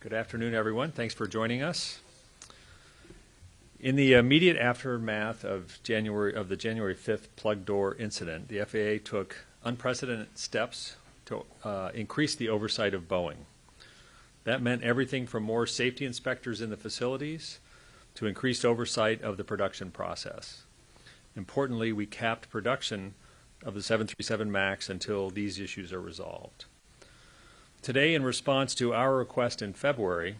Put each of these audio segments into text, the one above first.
Good afternoon, everyone. Thanks for joining us. In the immediate aftermath of the January 5th plug door incident, the FAA took unprecedented steps to increase the oversight of Boeing. That meant everything from more safety inspectors in the facilities to increased oversight of the production process. Importantly, we capped production of the 737 MAX until these issues are resolved. Today, in response to our request in February,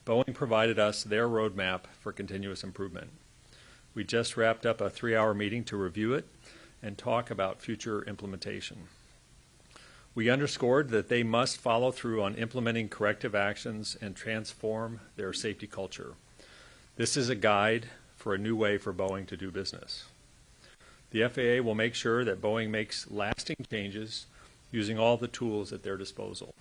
Boeing provided us their roadmap for continuous improvement. We just wrapped up a 3-hour meeting to review it and talk about future implementation. We underscored that they must follow through on implementing corrective actions and transform their safety culture. This is a guide for a new way for Boeing to do business. The FAA will make sure that Boeing makes lasting changes using all the tools at their disposal.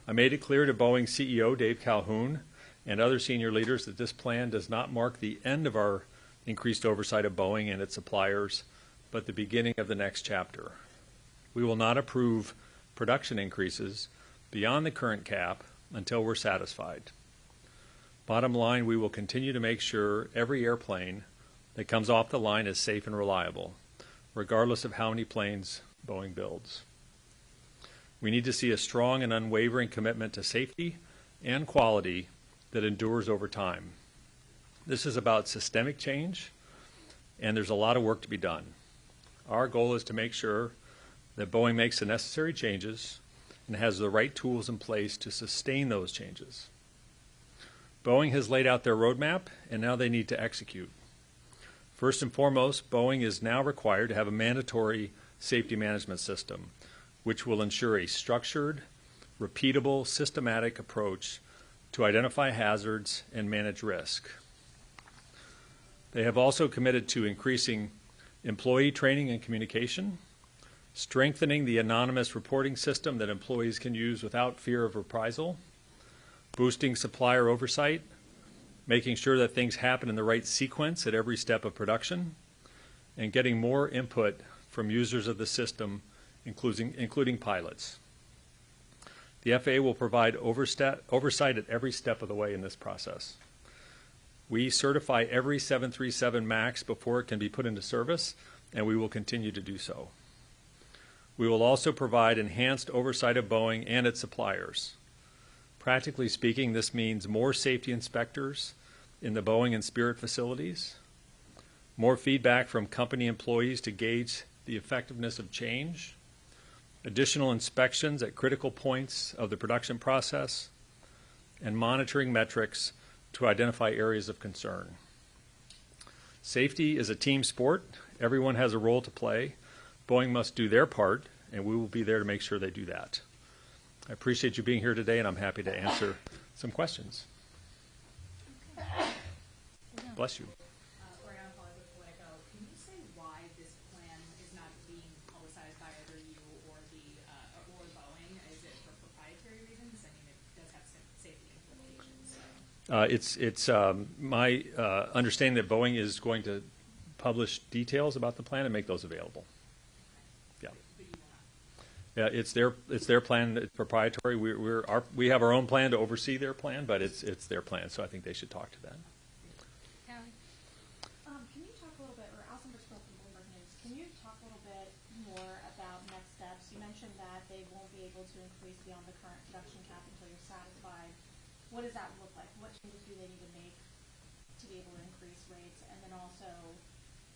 I made it clear to Boeing CEO Dave Calhoun and other senior leaders that this plan does not mark the end of our increased oversight of Boeing and its suppliers, but the beginning of the next chapter. We will not approve production increases beyond the current cap until we're satisfied. Bottom line, we will continue to make sure every airplane that comes off the line is safe and reliable, regardless of how many planes Boeing builds. We need to see a strong and unwavering commitment to safety and quality that endures over time. This is about systemic change, and there's a lot of work to be done. Our goal is to make sure that Boeing makes the necessary changes and has the right tools in place to sustain those changes. Boeing has laid out their roadmap, and now they need to execute. First and foremost, Boeing is now required to have a mandatory safety management system, which will ensure a structured, repeatable, systematic approach to identify hazards and manage risk. They have also committed to increasing employee training and communication, strengthening the anonymous reporting system that employees can use without fear of reprisal, boosting supplier oversight, making sure that things happen in the right sequence at every step of production, and getting more input from users of the system, including pilots. The FAA will provide oversight at every step of the way in this process. We certify every 737 MAX before it can be put into service, and we will continue to do so. We will also provide enhanced oversight of Boeing and its suppliers. Practically speaking, this means more safety inspectors in the Boeing and Spirit facilities, more feedback from company employees to gauge the effectiveness of change, additional inspections at critical points of the production process, and monitoring metrics to identify areas of concern. Safety is a team sport. Everyone has a role to play. Boeing must do their part, and we will be there to make sure they do that. I appreciate you being here today, and I'm happy to answer some questions. Bless you. Can you say why this plan is not being publicized by either you or Boeing? Is it for proprietary reasons? I mean, it does have safety implications. It's my understanding that Boeing is going to publish details about the plan and make those available. Yeah. Yeah, it's their plan. It's proprietary. We have our own plan to oversee their plan, but it's their plan. So I think they should talk to that. Can you talk a little bit, or Alison Birchfield from Bloomberg News, can you talk a little bit more about next steps? You mentioned that they won't be able to increase beyond the current production cap until you're satisfied. What does that look like? What changes do they need to make to be able to increase rates? And then also,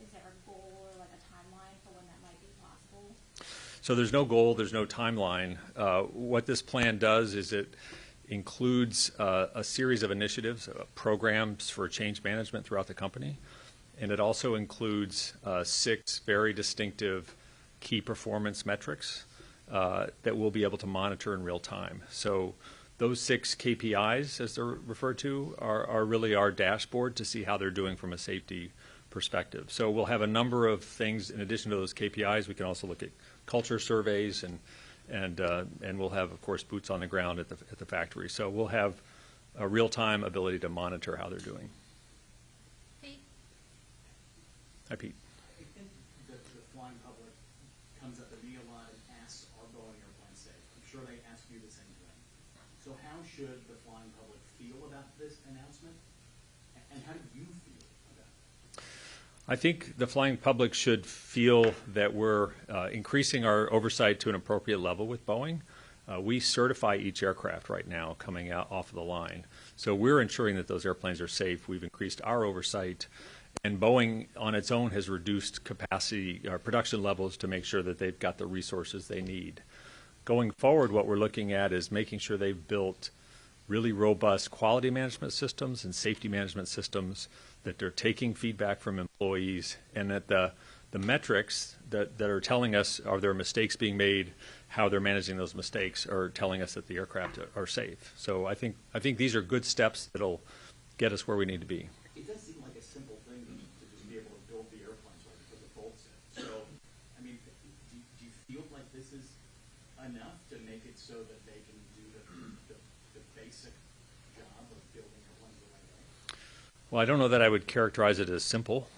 is there a goal or like a timeline for when that might be possible? So there's no goal, there's no timeline. What this plan does is it includes a series of initiatives, programs for change management throughout the company, and it also includes 6 very distinctive key performance metrics that we'll be able to monitor in real time. So those 6 KPIs, as they're referred to, are really our dashboard to see how they're doing from a safety perspective. So we'll have a number of things in addition to those KPIs. We can also look at culture surveys, and we'll have, of course, boots on the ground at the factory. So we'll have a real-time ability to monitor how they're doing. Pete. Hi, Pete. I think that the flying public comes at the media line and asks, are Boeing airplanes safe? I'm sure they ask you the same thing. So how should the flying public feel about this announcement? And how do you feel about it? I think the flying public should feel that we're increasing our oversight to an appropriate level with Boeing. We certify each aircraft right now coming out off of the line. So we're ensuring that those airplanes are safe. We've increased our oversight. And Boeing on its own has reduced capacity or production levels to make sure that they've got the resources they need. Going forward, what we're looking at is making sure they've built really robust quality management systems and safety management systems, that they're taking feedback from employees, and that the metrics that are telling us are there mistakes being made, how they're managing those mistakes, are telling us that the aircraft are safe. So I think these are good steps that'll get us where we need to be. It does seem like a simple thing to just be able to build the airplanes right because the bolts in. So, I mean, do you feel like this is enough to make it so that they can do the basic job of building airplanes the right way? Well, I don't know that I would characterize it as simple,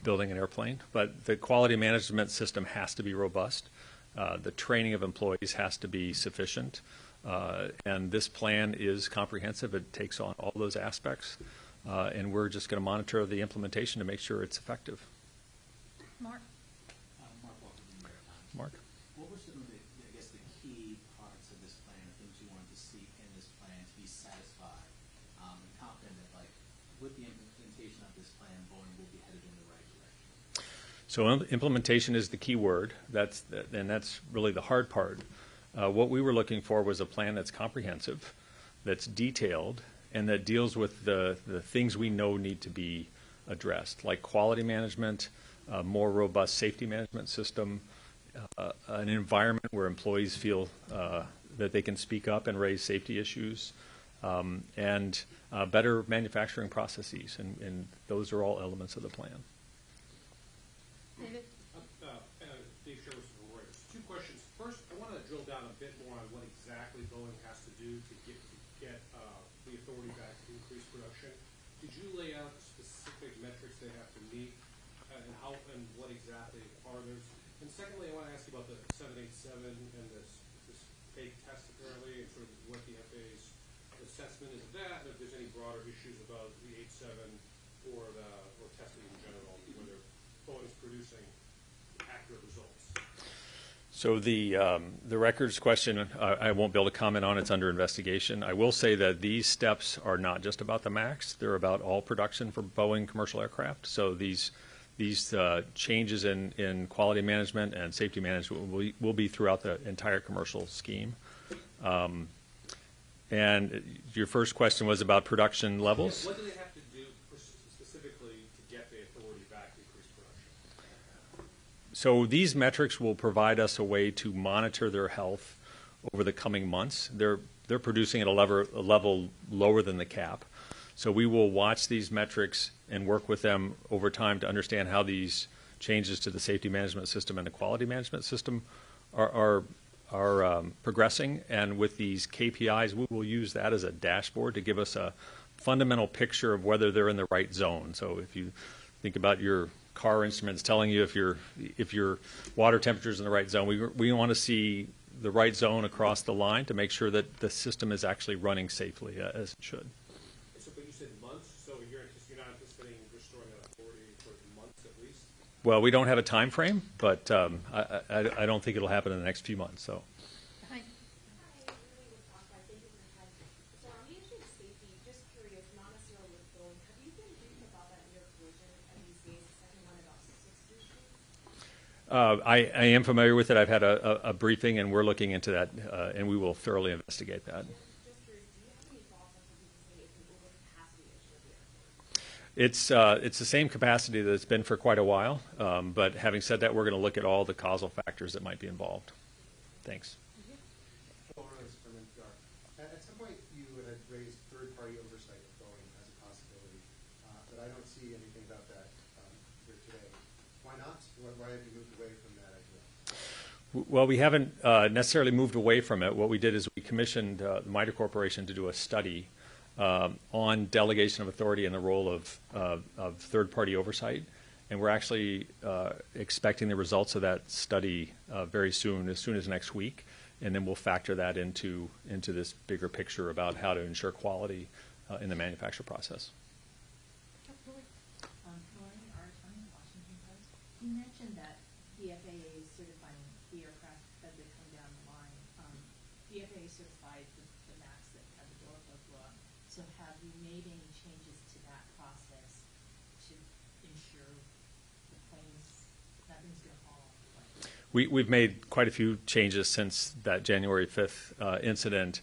building an airplane, but the quality management system has to be robust. The training of employees has to be sufficient, and this plan is comprehensive. It takes on all those aspects, and we're just going to monitor the implementation to make sure it's effective. Mark? Mark Walker, New York Times. Mark? What were some of the, I guess, the key parts of this plan, or things you wanted to see in this plan to be satisfied and confident that, like, with the implementation of this plan, Boeing will be headed in the right direction? So implementation is the key word, and that's really the hard part. What we were looking for was a plan that's comprehensive, that's detailed, and that deals with the things we know need to be addressed, like quality management, more robust safety management system, an environment where employees feel that they can speak up and raise safety issues, and better manufacturing processes, and those are all elements of the plan. David? Dave Sherwood from Reuters. Two questions. First, I want to drill down a bit more on what exactly Boeing has to do to get the authority back to increase production. Did you lay out specific metrics they have to meet, and how and what exactly are those? And secondly, I want to ask you about the 787 and this fake test apparently, and sort of what the FAA's assessment is of that, and if there's any broader issues about the 87 or testing in general, whether Boeing's producing accurate results. So the records question, I won't be able to comment on. It's under investigation. I will say that these steps are not just about the MAX. They're about all production for Boeing commercial aircraft. So these changes in quality management and safety management will be throughout the entire commercial scheme. And your first question was about production levels. What do they have to do specifically to get the authority back to increase production? So these metrics will provide us a way to monitor their health over the coming months. They're producing at a level lower than the cap. So we will watch these metrics and work with them over time to understand how these changes to the safety management system and the quality management system are progressing. And with these KPIs, we will use that as a dashboard to give us a fundamental picture of whether they're in the right zone. So if you think about your car instruments telling you if your water temperature is in the right zone, we want to see the right zone across the line to make sure that the system is actually running safely as it should. So, but you said months, so you're not anticipating restoring that authority for months at least? Well, we don't have a time frame, but I don't think it'll happen in the next few months. So. Hi. So on the issue of safety, just curious, not necessarily with Boeing, have you been reading about that in your collision and these days, the second one about 662 issues? I am familiar with it. I've had a briefing, and we're looking into that, and we will thoroughly investigate that. Just curious, do you have any thoughts on something to say it's an overcapacity issue of the airport? It's the same capacity that it's been for quite a while, but having said that, we're going to look at all the causal factors that might be involved. Thanks. From NPR. At some point, you had raised third-party oversight of Boeing as a possibility, but I don't see anything about that here today. Why not? Why have you moved away from that idea? Well, we haven't necessarily moved away from it. What we did is we commissioned the MITRE Corporation to do a study on delegation of authority and the role of third-party oversight. And we're actually expecting the results of that study very soon, as next week. and then we'll factor that into this bigger picture about how to ensure quality in the manufacture process. Lori, our attorney in Washington Post, you mentioned that the FAA is certifying the aircraft as they come down the line. The FAA certified the MAX that have the door plug blowout. So have you made any changes to that process to ensure the planes, nothing's going to fall off the plane? We've made quite a few changes since that January 5th incident,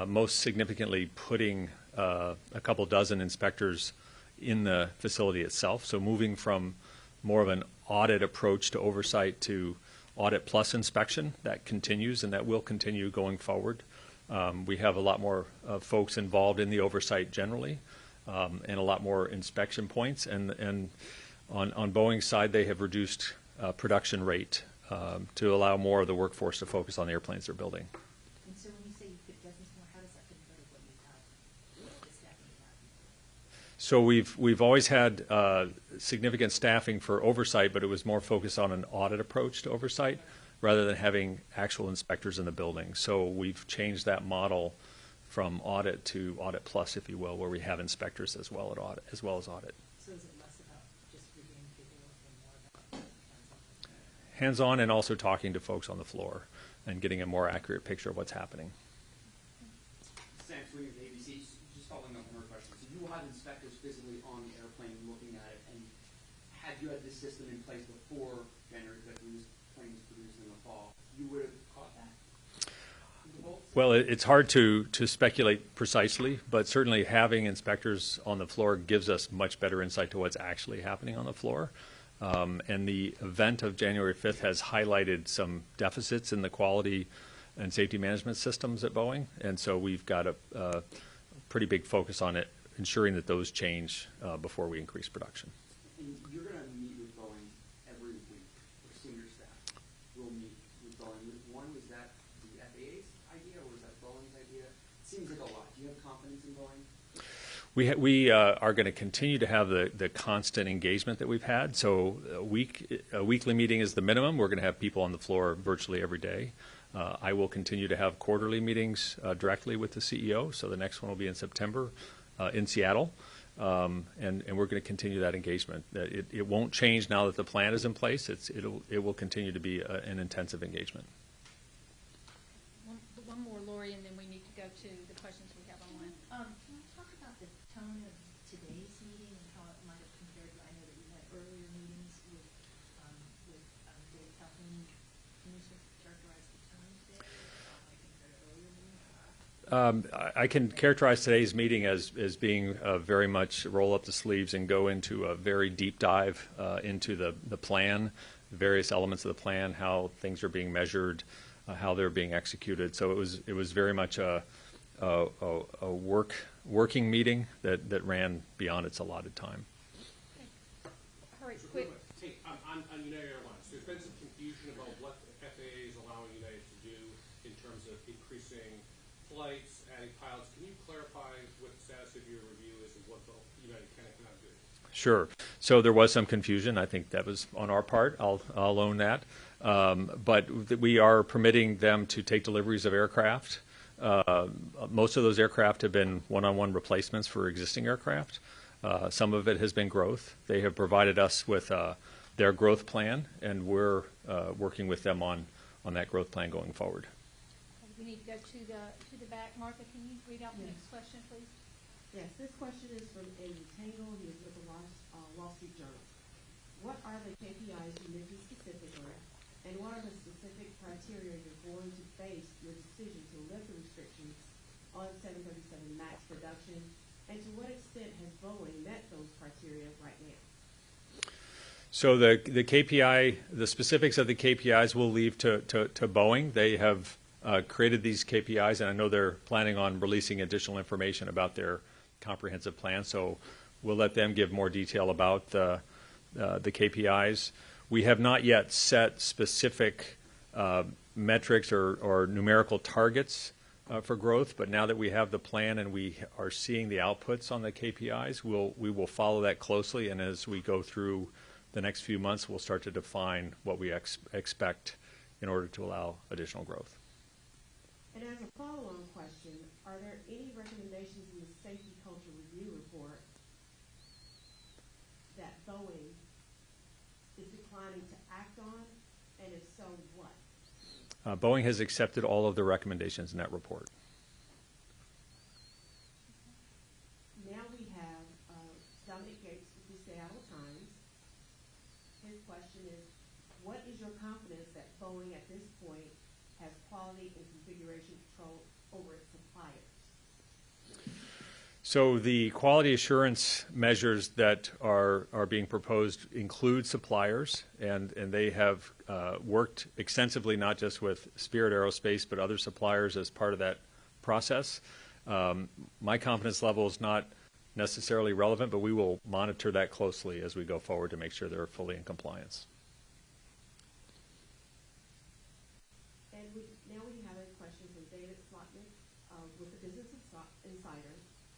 most significantly putting a couple dozen inspectors in the facility itself. So moving from more of an audit approach to oversight to audit plus inspection. That continues, and that will continue going forward. We have a lot more folks involved in the oversight generally, and a lot more inspection points. And on Boeing's side, they have reduced production rate to allow more of the workforce to focus on the airplanes they're building. And so when you say you put dozens more, how does that compare to what you have, the staffing you have? So we've always had significant staffing for oversight, but it was more focused on an audit approach to oversight rather than having actual inspectors in the building. So we've changed that model from audit to audit plus, if you will, where we have inspectors as well as audit. So is it less about just reviewing paperwork and more about hands-on? Hands-on, and also talking to folks on the floor and getting a more accurate picture of what's happening. Sam Sweeney with ABC, just following up on her question. So you will have inspectors physically on the airplane looking at it, and had you had this system in place before January 5th when this plane was produced in the fall, you would have caught that? Well, it's hard to speculate precisely, but certainly having inspectors on the floor gives us much better insight to what's actually happening on the floor. And the event of January 5th has highlighted some deficits in the quality and safety management systems at Boeing. And so we've got a pretty big focus on it, ensuring that those change before we increase production. And you're going to meet with Boeing every week, or senior staff will meet with Boeing. One, was that the FAA's idea, or was that Boeing's idea? It seems like a lot. Do you have confidence in Boeing? We are going to continue to have the constant engagement that we've had. So a weekly meeting is the minimum. We're going to have people on the floor virtually every day. I will continue to have quarterly meetings directly with the CEO. So the next one will be in September in Seattle. And we're going to continue that engagement. It won't change now that the plan is in place. It will continue to be an intensive engagement. One more, Lori, and then we need to go to the questions we have online. Can you talk about the tone of today's meeting and how it might have compared to, I know that you had earlier meetings with Dave Calhoun. Can you sort of characterize the tone today, how it might compare to earlier meetings? I can characterize today's meeting as being very much roll up the sleeves and go into a very deep dive into the plan, the various elements of the plan, how things are being measured, how they're being executed. So it was very much a working meeting that ran beyond its allotted time. Hurry, quick. On United Airlines, there's been some confusion about what the FAA is allowing United to do in terms of increasing flights, adding pilots. Can you clarify what the status of your review is and what United can and cannot do? Sure. So there was some confusion. I think that was on our part. I'll own that. But we are permitting them to take deliveries of aircraft. Most of those aircraft have been one-on-one replacements for existing aircraft. Some of it has been growth. They have provided us with their growth plan, and we're working with them on that growth plan going forward. We need to go to the back. Martha, can you read out the next question, please? Yes, this question is from Amy Tangle. He is with the Wall Street Journal. What are the KPIs you mentioned specifically, and what are the specific criteria you're going to base your decision to lift the restrictions on 737 MAX production, and to what extent has Boeing met those criteria right now? So the KPI, the specifics of the KPIs we'll leave to Boeing. They have created these KPIs, and I know they're planning on releasing additional information about their comprehensive plan. So we'll let them give more detail about the KPIs. We have not yet set specific metrics or numerical targets for growth, but now that we have the plan and we are seeing the outputs on the KPIs, we will follow that closely, and as we go through the next few months, we'll start to define what we expect in order to allow additional growth. And as a follow-on question, are there any recommendations in the safety culture review report that Boeing is declining to act on, and if so, what? Boeing has accepted all of the recommendations in that report. Now we have Dominic Gates with the Seattle Times. His question is, what is your confidence that Boeing at this point has quality and configuration control over its suppliers? So the quality assurance measures that are being proposed include suppliers, and they have worked extensively not just with Spirit Aerospace but other suppliers as part of that process. My confidence level is not necessarily relevant, but we will monitor that closely as we go forward to make sure they're fully in compliance. And now we have a question from David Slotnick with the Business Insider.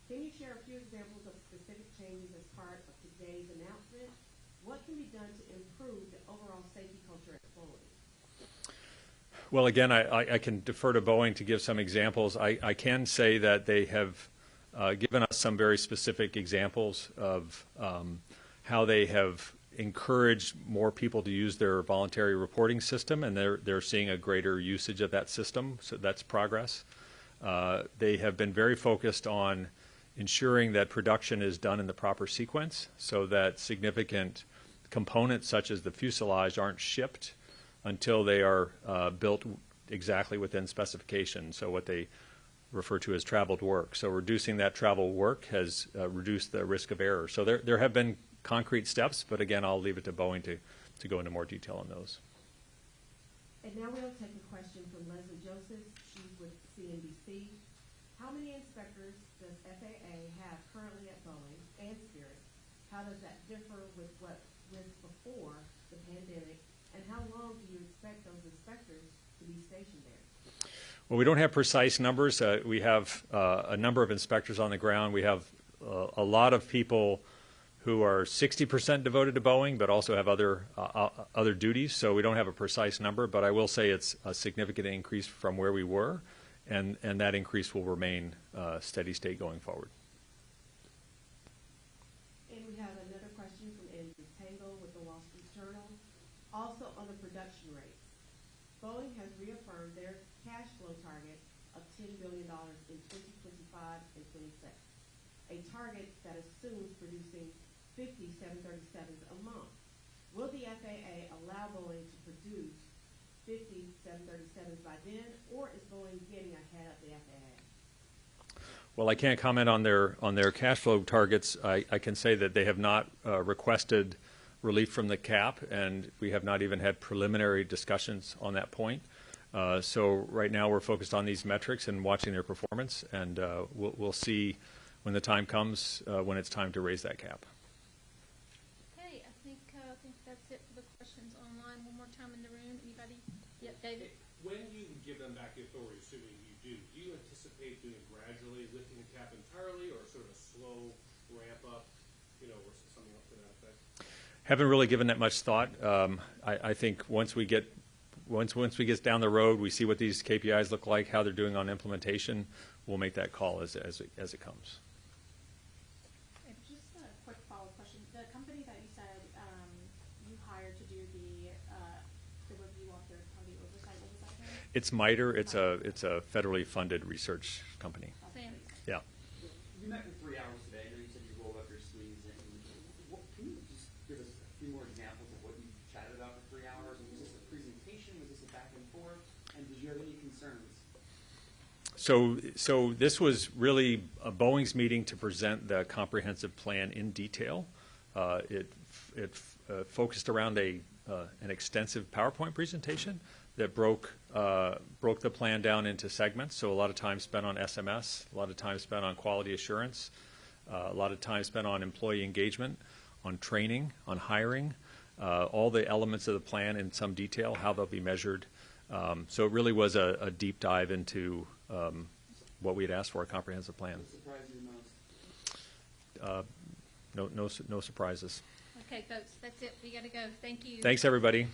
Can you share a few examples of specific changes as part of today's announcement? What can be done to improve the overall safety culture at Boeing? Well, again, I can defer to Boeing to give some examples. I can say that they have given us some very specific examples of how they have encouraged more people to use their voluntary reporting system, and they're seeing a greater usage of that system, so that's progress. They have been very focused on ensuring that production is done in the proper sequence so that significant components such as the fuselage aren't shipped until they are built exactly within specification, so what they refer to as traveled work. So reducing that travel work has reduced the risk of error. So there have been concrete steps, but again, I'll leave it to Boeing to go into more detail on those. And now we'll take a question from Leslie Joseph. She's with CNBC. How many inspectors does FAA have currently at Boeing and Spirit? How does that differ with before the pandemic? And how long do you expect those inspectors to be stationed there? Well, we don't have precise numbers. We have a number of inspectors on the ground. We have a lot of people who are 60% devoted to Boeing, but also have other duties. So we don't have a precise number, but I will say it's a significant increase from where we were, and that increase will remain steady state going forward. And we have another question from Andrew Tangle with the Wall Street Journal. Also on the production rates, Boeing has reaffirmed their cash flow target of $10 billion in 2025 and 26, a target that assumes producing 50 737s a month. Will the FAA allow Boeing to produce 50 737s by then, or is Boeing getting ahead of the FAA? Well, I can't comment on their cash flow targets. I can say that they have not requested relief from the cap, and we have not even had preliminary discussions on that point. So right now we're focused on these metrics and watching their performance, and we'll see when the time comes when it's time to raise that cap. Okay, I think that's it for the questions online. One more time in the room. Anybody? Yep, David. When you give them back the authority, assuming you do you anticipate doing it gradually, lifting the cap entirely, or sort of a slow ramp up, or something up to that effect? Haven't really given that much thought. I think once we get down the road, we see what these KPIs look like, how they're doing on implementation, we'll make that call as it comes. And just a quick follow-up question. The company that you said you hired to do the review of their company oversight, what was that name? It's MITRE. It's a federally funded research company. Sam? Yeah. You met for 3 hours today. I know you said you rolled up your sleeves. Can you just give us a few more examples of what you chatted about for 3 hours? And was this a presentation? Was this a back and forth? And did you have any concerns? So this was really Boeing's meeting to present the comprehensive plan in detail. It focused around an extensive PowerPoint presentation that broke the plan down into segments. So a lot of time spent on SMS, a lot of time spent on quality assurance, a lot of time spent on employee engagement, on training, on hiring, all the elements of the plan in some detail, how they'll be measured. So it really was a deep dive into what we had asked for, a comprehensive plan. What surprised you most? No surprises. Okay, folks, that's it. We got to go. Thank you. Thanks, everybody.